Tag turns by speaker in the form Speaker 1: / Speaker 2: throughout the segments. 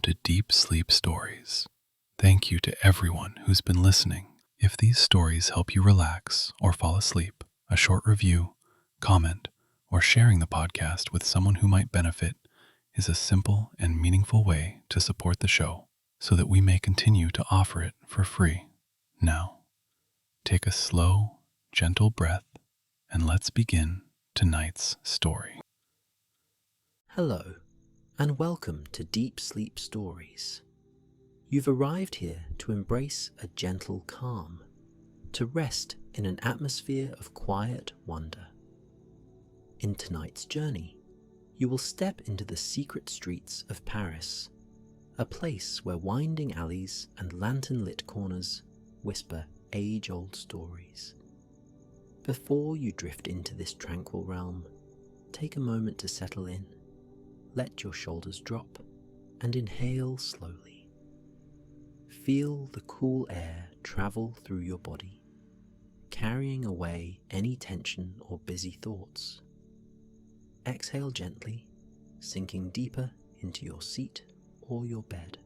Speaker 1: to Deep Sleep Stories. Thank you to everyone who's been listening. If these stories help you relax or fall asleep, a short review, comment, or sharing the podcast with someone who might benefit is a simple and meaningful way to support the show so that we may continue to offer it for free. Now, take a slow, gentle breath and let's begin tonight's story.
Speaker 2: Hello, and welcome to Deep Sleep Stories. You've arrived here to embrace a gentle calm, to rest in an atmosphere of quiet wonder. In tonight's journey, you will step into the secret streets of Paris, a place where winding alleys and lantern-lit corners whisper age-old stories. Before you drift into this tranquil realm, take a moment to settle in. Let your shoulders drop and inhale slowly. Feel the cool air travel through your body, carrying away any tension or busy thoughts. Exhale gently, sinking deeper into your seat or your bed.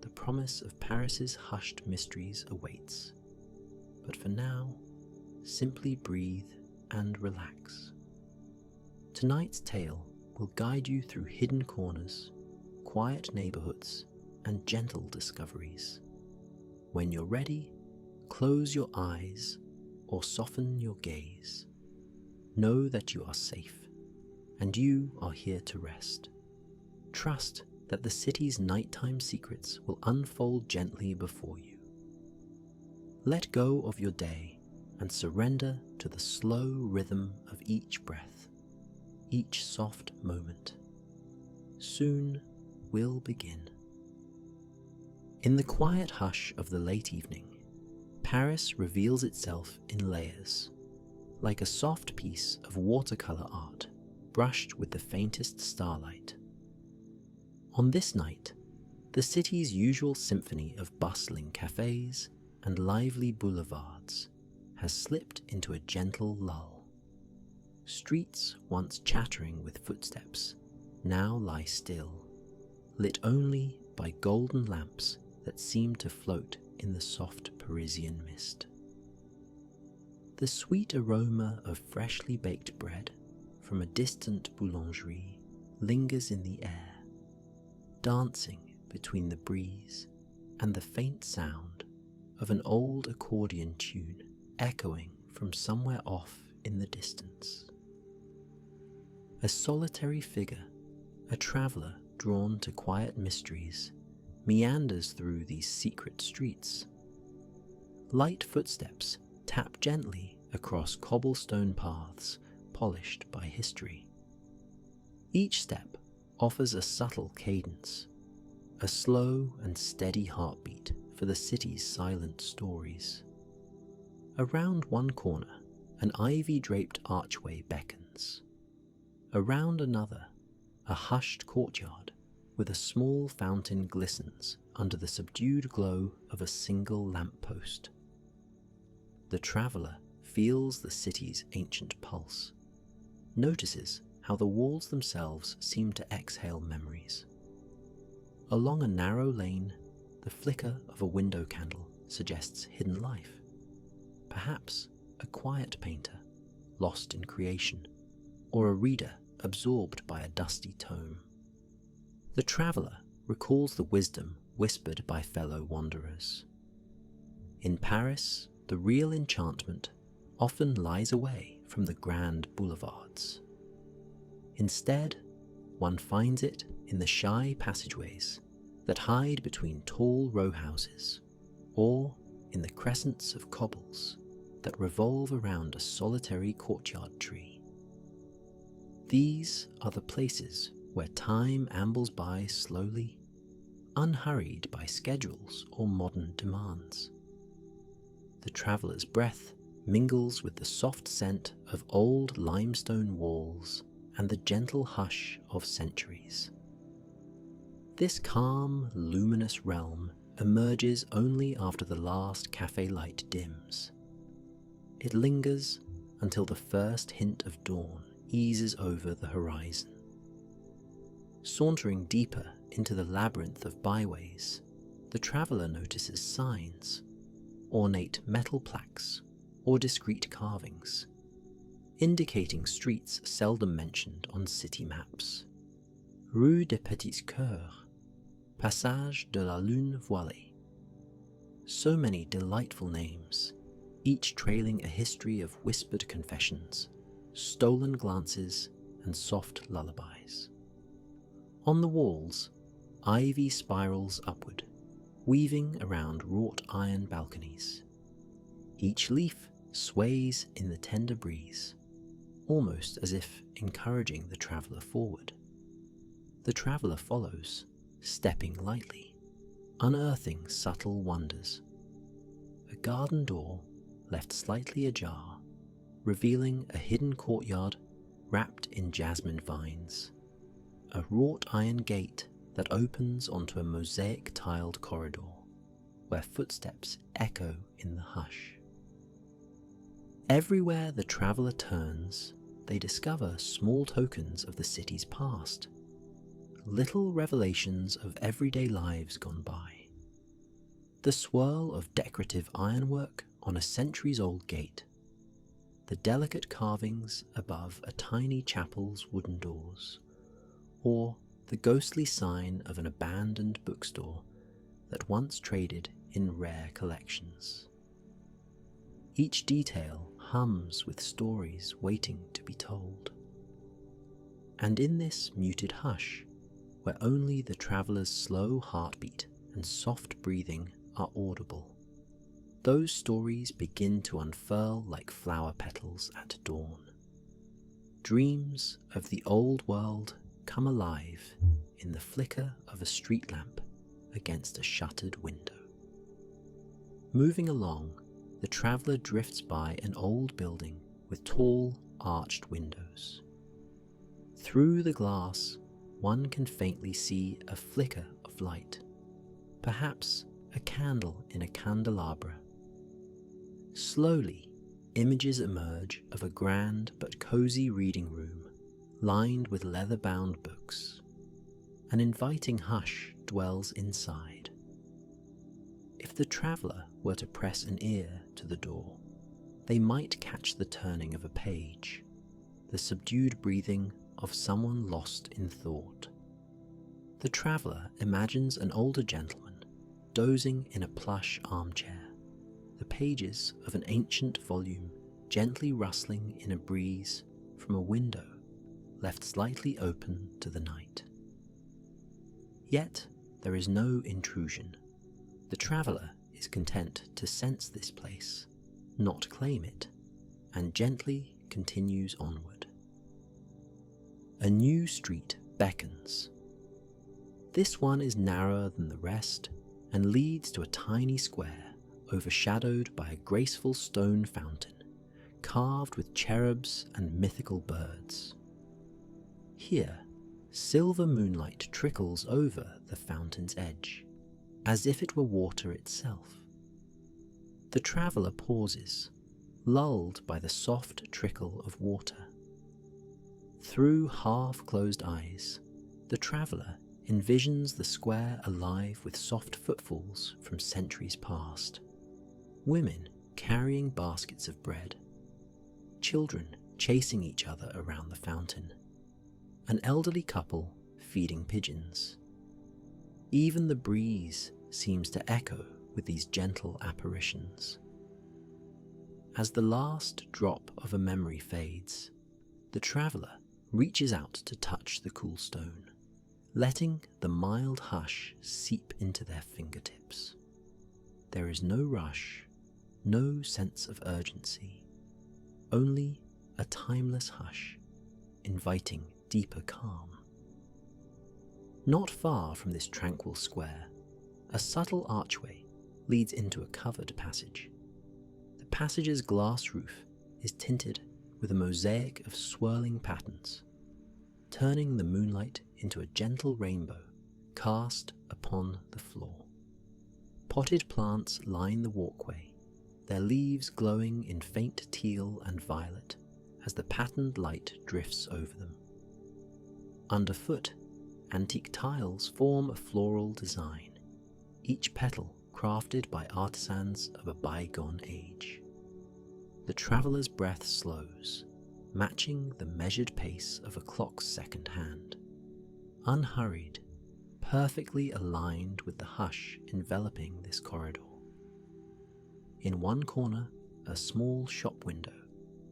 Speaker 2: The promise of Paris's hushed mysteries awaits. But for now, simply breathe and relax. Tonight's tale will guide you through hidden corners, quiet neighborhoods, and gentle discoveries. When you're ready, close your eyes or soften your gaze. Know that you are safe, and you are here to rest. Trust that the city's nighttime secrets will unfold gently before you. Let go of your day and surrender to the slow rhythm of each breath, each soft moment. Soon we'll begin. In the quiet hush of the late evening, Paris reveals itself in layers, like a soft piece of watercolor art brushed with the faintest starlight. On this night, the city's usual symphony of bustling cafes and lively boulevards has slipped into a gentle lull. Streets once chattering with footsteps now lie still, lit only by golden lamps that seem to float in the soft Parisian mist. The sweet aroma of freshly baked bread from a distant boulangerie lingers in the air, dancing between the breeze and the faint sound of an old accordion tune echoing from somewhere off in the distance. A solitary figure, a traveller drawn to quiet mysteries, meanders through these secret streets. Light footsteps tap gently across cobblestone paths polished by history. Each step offers a subtle cadence, a slow and steady heartbeat for the city's silent stories. Around one corner, an ivy-draped archway beckons. Around another, a hushed courtyard with a small fountain glistens under the subdued glow of a single lamppost. The traveller feels the city's ancient pulse, notices how the walls themselves seem to exhale memories. Along a narrow lane, the flicker of a window candle suggests hidden life. Perhaps a quiet painter, lost in creation, or a reader absorbed by a dusty tome. The traveller recalls the wisdom whispered by fellow wanderers. In Paris, the real enchantment often lies away from the grand boulevards. Instead, one finds it in the shy passageways that hide between tall row houses, or in the crescents of cobbles that revolve around a solitary courtyard tree. These are the places where time ambles by slowly, unhurried by schedules or modern demands. The traveller's breath mingles with the soft scent of old limestone walls and the gentle hush of centuries. This calm, luminous realm emerges only after the last cafe light dims. It lingers until the first hint of dawn eases over the horizon. Sauntering deeper into the labyrinth of byways, the traveller notices signs, ornate metal plaques, or discrete carvings, indicating streets seldom mentioned on city maps. Rue des Petits Cœurs, Passage de la Lune Voilée. So many delightful names, each trailing a history of whispered confessions, stolen glances, and soft lullabies. On the walls, ivy spirals upward, weaving around wrought iron balconies. Each leaf sways in the tender breeze, almost as if encouraging the traveller forward. The traveller follows, stepping lightly, unearthing subtle wonders. A garden door left slightly ajar, revealing a hidden courtyard wrapped in jasmine vines. A wrought iron gate that opens onto a mosaic-tiled corridor, where footsteps echo in the hush. Everywhere the traveller turns, they discover small tokens of the city's past, little revelations of everyday lives gone by. The swirl of decorative ironwork on a centuries-old gate, the delicate carvings above a tiny chapel's wooden doors, or the ghostly sign of an abandoned bookstore that once traded in rare collections. Each detail hums with stories waiting to be told. And in this muted hush, where only the traveller's slow heartbeat and soft breathing are audible, those stories begin to unfurl like flower petals at dawn. Dreams of the old world come alive in the flicker of a street lamp against a shuttered window. Moving along, the traveller drifts by an old building with tall, arched windows. Through the glass, one can faintly see a flicker of light, perhaps a candle in a candelabra. Slowly, images emerge of a grand but cozy reading room lined with leather-bound books. An inviting hush dwells inside. If the traveller were to press an ear to the door, they might catch the turning of a page, the subdued breathing of someone lost in thought. The traveller imagines an older gentleman dozing in a plush armchair, the pages of an ancient volume gently rustling in a breeze from a window left slightly open to the night. Yet there is no intrusion. The traveller is content to sense this place, not claim it, and gently continues onward. A new street beckons. This one is narrower than the rest and leads to a tiny square overshadowed by a graceful stone fountain carved with cherubs and mythical birds. Here, silver moonlight trickles over the fountain's edge, as if it were water itself. The traveller pauses, lulled by the soft trickle of water. Through half-closed eyes, the traveller envisions the square alive with soft footfalls from centuries past. Women carrying baskets of bread, children chasing each other around the fountain, an elderly couple feeding pigeons. Even the breeze seems to echo with these gentle apparitions. As the last drop of a memory fades, the traveller reaches out to touch the cool stone, letting the mild hush seep into their fingertips. There is no rush, no sense of urgency, only a timeless hush, inviting deeper calm. Not far from this tranquil square, a subtle archway leads into a covered passage. The passage's glass roof is tinted with a mosaic of swirling patterns, turning the moonlight into a gentle rainbow cast upon the floor. Potted plants line the walkway, their leaves glowing in faint teal and violet as the patterned light drifts over them. Underfoot, antique tiles form a floral design, each petal crafted by artisans of a bygone age. The traveller's breath slows, matching the measured pace of a clock's second hand. Unhurried, perfectly aligned with the hush enveloping this corridor. In one corner, a small shop window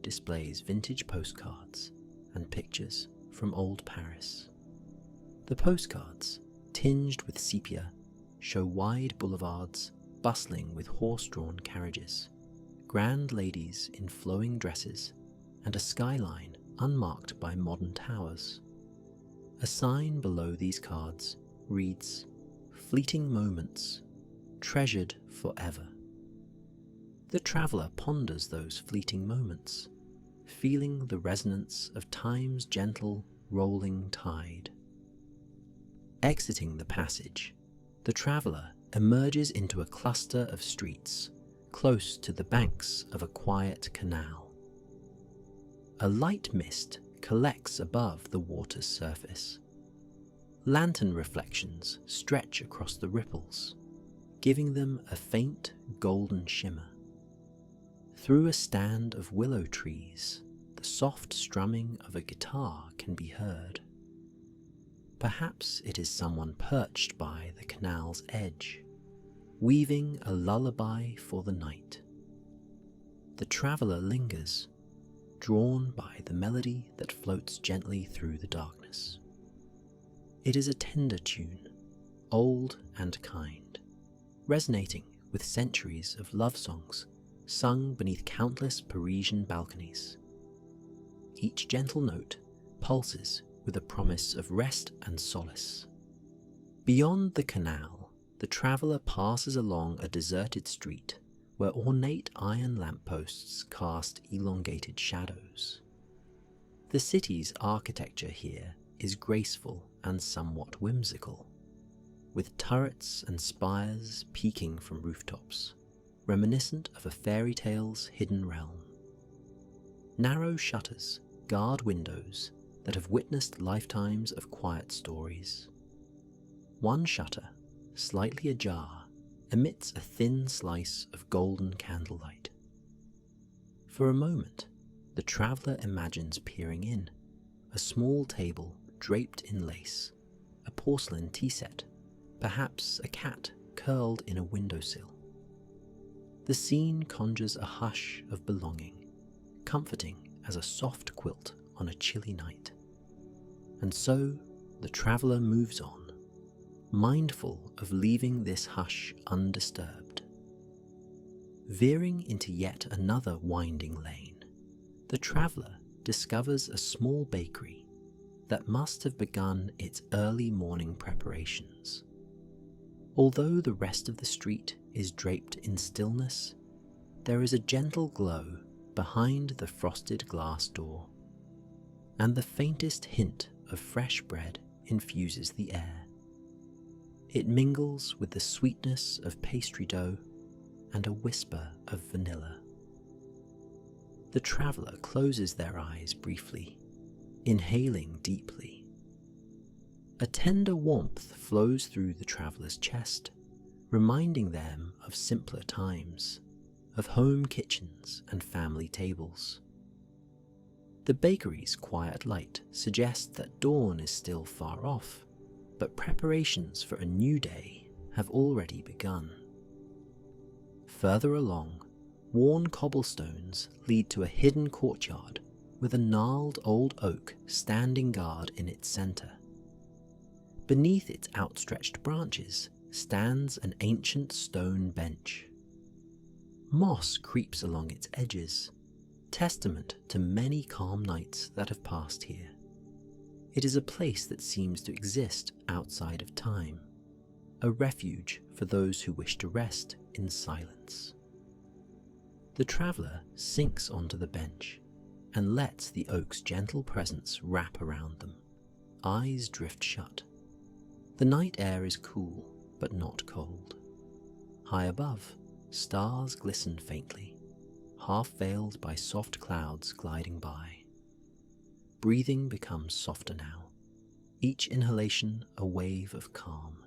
Speaker 2: displays vintage postcards and pictures from old Paris. The postcards, tinged with sepia, show wide boulevards bustling with horse-drawn carriages, grand ladies in flowing dresses, and a skyline unmarked by modern towers. A sign below these cards reads, "Fleeting moments, treasured forever." The traveller ponders those fleeting moments, feeling the resonance of time's gentle, rolling tide. Exiting the passage, the traveller emerges into a cluster of streets close to the banks of a quiet canal. A light mist collects above the water's surface. Lantern reflections stretch across the ripples, giving them a faint golden shimmer. Through a stand of willow trees, the soft strumming of a guitar can be heard. Perhaps it is someone perched by the canal's edge, weaving a lullaby for the night. The traveller lingers, drawn by the melody that floats gently through the darkness. It is a tender tune, old and kind, resonating with centuries of love songs sung beneath countless Parisian balconies. Each gentle note pulses with a promise of rest and solace. Beyond the canal, the traveller passes along a deserted street where ornate iron lampposts cast elongated shadows. The city's architecture here is graceful and somewhat whimsical, with turrets and spires peeking from rooftops, reminiscent of a fairy tale's hidden realm. Narrow shutters guard windows that have witnessed lifetimes of quiet stories. One shutter, slightly ajar, emits a thin slice of golden candlelight. For a moment, the traveller imagines peering in, a small table draped in lace, a porcelain tea set, perhaps a cat curled in a windowsill. The scene conjures a hush of belonging, comforting as a soft quilt on a chilly night. And so the traveller moves on, mindful of leaving this hush undisturbed. Veering into yet another winding lane, the traveller discovers a small bakery that must have begun its early morning preparations. Although the rest of the street is draped in stillness, there is a gentle glow behind the frosted glass door, and the faintest hint of fresh bread infuses the air. It mingles with the sweetness of pastry dough and a whisper of vanilla. The traveller closes their eyes briefly, inhaling deeply. A tender warmth flows through the traveller's chest, reminding them of simpler times, of home kitchens and family tables. The bakery's quiet light suggests that dawn is still far off, but preparations for a new day have already begun. Further along, worn cobblestones lead to a hidden courtyard with a gnarled old oak standing guard in its centre. Beneath its outstretched branches stands an ancient stone bench. Moss creeps along its edges, testament to many calm nights that have passed here. It is a place that seems to exist outside of time, a refuge for those who wish to rest in silence. The traveller sinks onto the bench and lets the oak's gentle presence wrap around them. Eyes drift shut. The night air is cool, but not cold. High above, stars glisten faintly, half veiled by soft clouds gliding by. Breathing becomes softer now, each inhalation a wave of calm,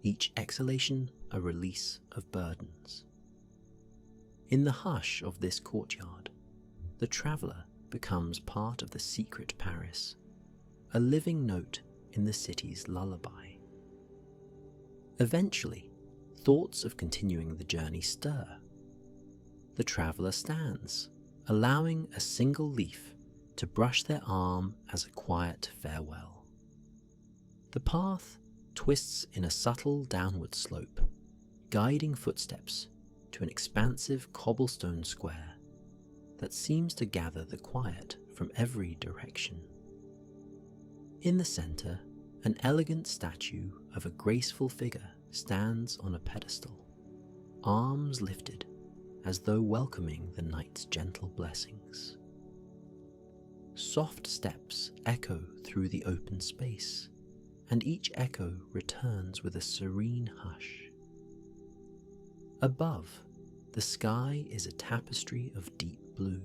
Speaker 2: each exhalation a release of burdens. In the hush of this courtyard, the traveller becomes part of the secret Paris, a living note in the city's lullaby. Eventually, thoughts of continuing the journey stir. The traveller stands, allowing a single leaf to brush their arm as a quiet farewell. The path twists in a subtle downward slope, guiding footsteps to an expansive cobblestone square that seems to gather the quiet from every direction. In the centre, an elegant statue of a graceful figure stands on a pedestal, arms lifted as though welcoming the night's gentle blessings. Soft steps echo through the open space, and each echo returns with a serene hush. Above, the sky is a tapestry of deep blue,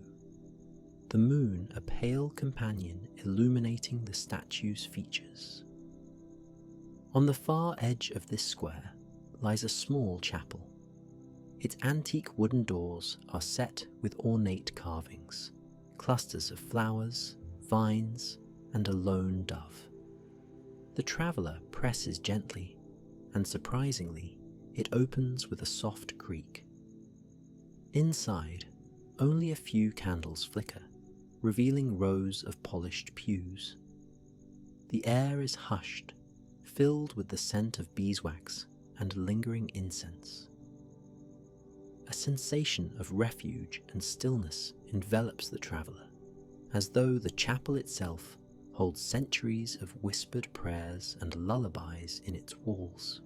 Speaker 2: the moon a pale companion illuminating the statue's features. On the far edge of this square lies a small chapel. Its antique wooden doors are set with ornate carvings, clusters of flowers, vines, and a lone dove. The traveller presses gently, and surprisingly, it opens with a soft creak. Inside, only a few candles flicker, revealing rows of polished pews. The air is hushed, filled with the scent of beeswax and lingering incense. A sensation of refuge and stillness envelops the traveller, as though the chapel itself holds centuries of whispered prayers and lullabies in its walls.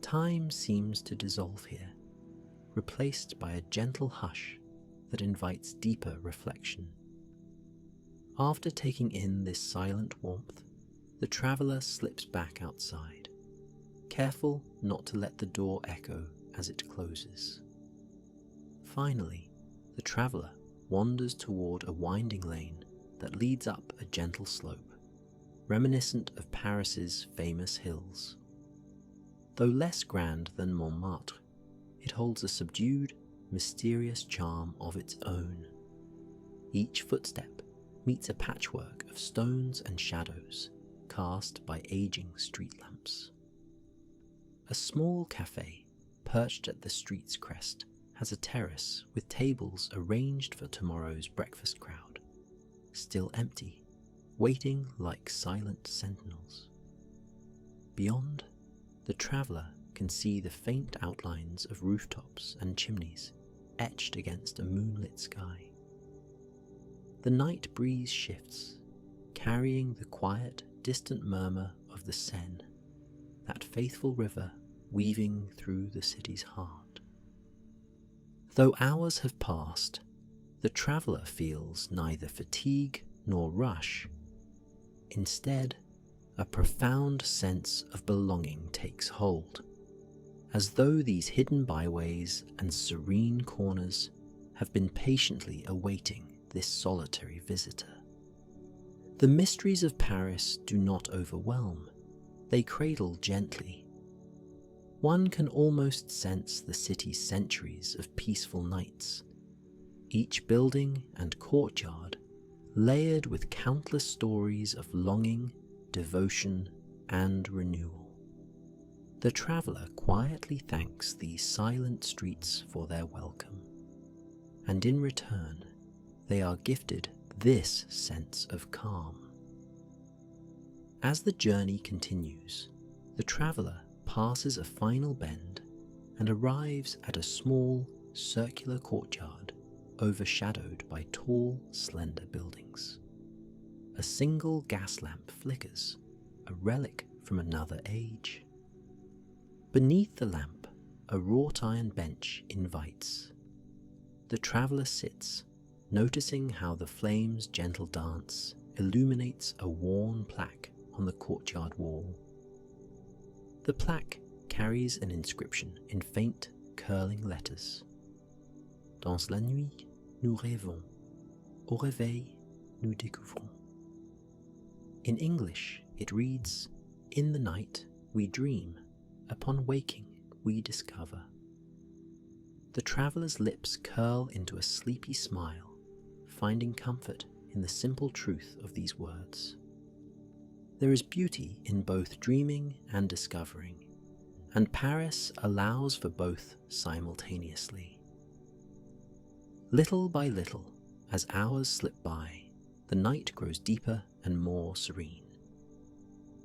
Speaker 2: Time seems to dissolve here, replaced by a gentle hush that invites deeper reflection. After taking in this silent warmth, the traveller slips back outside, careful not to let the door echo as it closes. Finally, the traveller wanders toward a winding lane that leads up a gentle slope, reminiscent of Paris's famous hills. Though less grand than Montmartre, it holds a subdued, mysterious charm of its own. Each footstep meets a patchwork of stones and shadows cast by aging street lamps. A small cafe perched at the street's crest has a terrace with tables arranged for tomorrow's breakfast crowd, still empty, waiting like silent sentinels. Beyond, the traveller can see the faint outlines of rooftops and chimneys etched against a moonlit sky. The night breeze shifts, carrying the quiet, distant murmur of the Seine, that faithful river weaving through the city's heart. Though hours have passed, the traveller feels neither fatigue nor rush. Instead, a profound sense of belonging takes hold, as though these hidden byways and serene corners have been patiently awaiting this solitary visitor. The mysteries of Paris do not overwhelm, they cradle gently. One can almost sense the city's centuries of peaceful nights, each building and courtyard layered with countless stories of longing, devotion, and renewal. The traveller quietly thanks these silent streets for their welcome, and in return, they are gifted this sense of calm. As the journey continues, the traveller passes a final bend and arrives at a small, circular courtyard overshadowed by tall, slender buildings. A single gas lamp flickers, a relic from another age. Beneath the lamp, a wrought iron bench invites. The traveller sits, noticing how the flame's gentle dance illuminates a worn plaque on the courtyard wall. The plaque carries an inscription in faint, curling letters. Dans la nuit, nous rêvons. Au réveil, nous découvrons. In English, it reads, "In the night we dream, upon waking we discover." The traveller's lips curl into a sleepy smile, finding comfort in the simple truth of these words. There is beauty in both dreaming and discovering, and Paris allows for both simultaneously. Little by little, as hours slip by, the night grows deeper and more serene.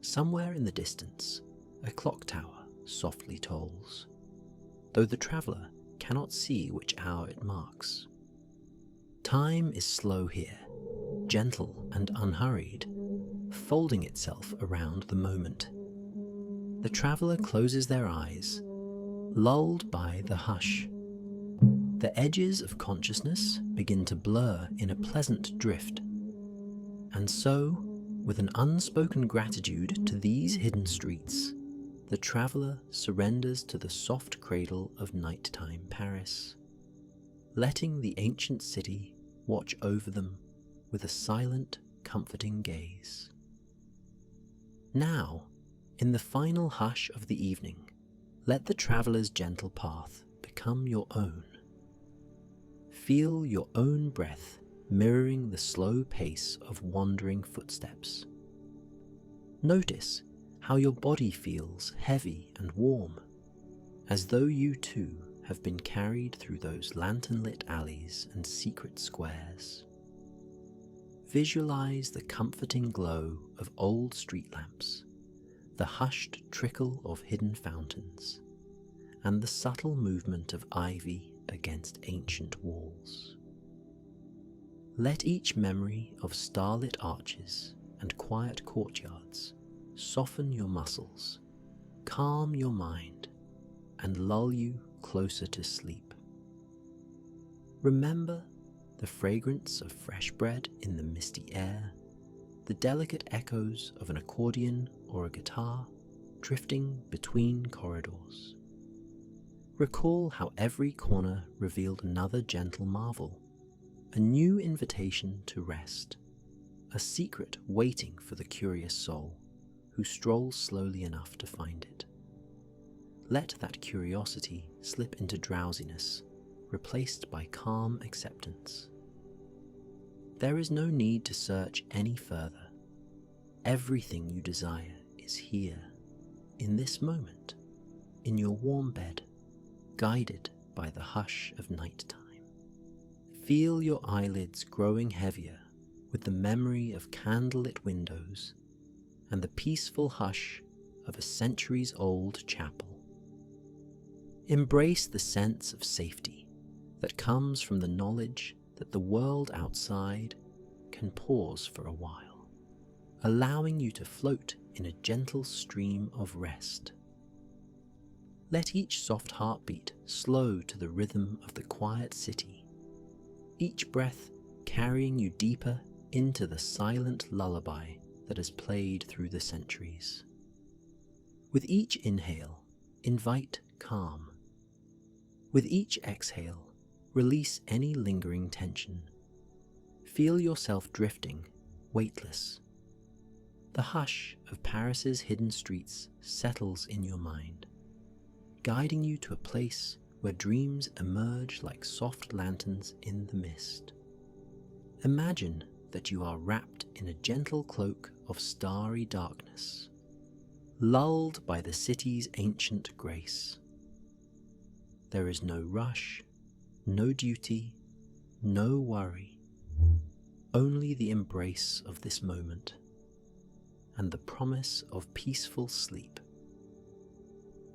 Speaker 2: Somewhere in the distance, a clock tower softly tolls, though the traveller cannot see which hour it marks. Time is slow here, gentle and unhurried, folding itself around the moment. The traveller closes their eyes, lulled by the hush. The edges of consciousness begin to blur in a pleasant drift. And so, with an unspoken gratitude to these hidden streets, the traveller surrenders to the soft cradle of nighttime Paris, letting the ancient city watch over them with a silent, comforting gaze. Now, in the final hush of the evening, let the traveller's gentle path become your own. Feel your own breath mirroring the slow pace of wandering footsteps. Notice how your body feels heavy and warm, as though you too have been carried through those lantern-lit alleys and secret squares. Visualize the comforting glow of old street lamps, the hushed trickle of hidden fountains, and the subtle movement of ivy against ancient walls. Let each memory of starlit arches and quiet courtyards soften your muscles, calm your mind, and lull you closer to sleep. Remember the fragrance of fresh bread in the misty air, the delicate echoes of an accordion or a guitar drifting between corridors. Recall how every corner revealed another gentle marvel, a new invitation to rest, a secret waiting for the curious soul who strolls slowly enough to find it. Let that curiosity slip into drowsiness, replaced by calm acceptance. There is no need to search any further. Everything you desire is here, in this moment, in your warm bed, guided by the hush of nighttime. Feel your eyelids growing heavier with the memory of candlelit windows and the peaceful hush of a centuries-old chapel. Embrace the sense of safety that comes from the knowledge that the world outside can pause for a while, allowing you to float in a gentle stream of rest. Let each soft heartbeat slow to the rhythm of the quiet city, each breath carrying you deeper into the silent lullaby that has played through the centuries. With each inhale, invite calm. With each exhale, release any lingering tension. Feel yourself drifting, weightless. The hush of Paris's hidden streets settles in your mind, guiding you to a place where dreams emerge like soft lanterns in the mist. Imagine that you are wrapped in a gentle cloak of starry darkness, lulled by the city's ancient grace. There is no rush, no duty, no worry, only the embrace of this moment and the promise of peaceful sleep.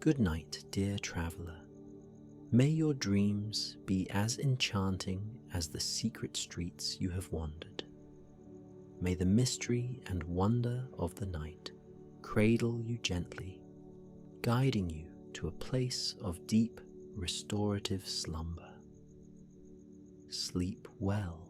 Speaker 2: Good night, dear traveller. May your dreams be as enchanting as the secret streets you have wandered. May the mystery and wonder of the night cradle you gently, guiding you to a place of deep, restorative slumber. Sleep well.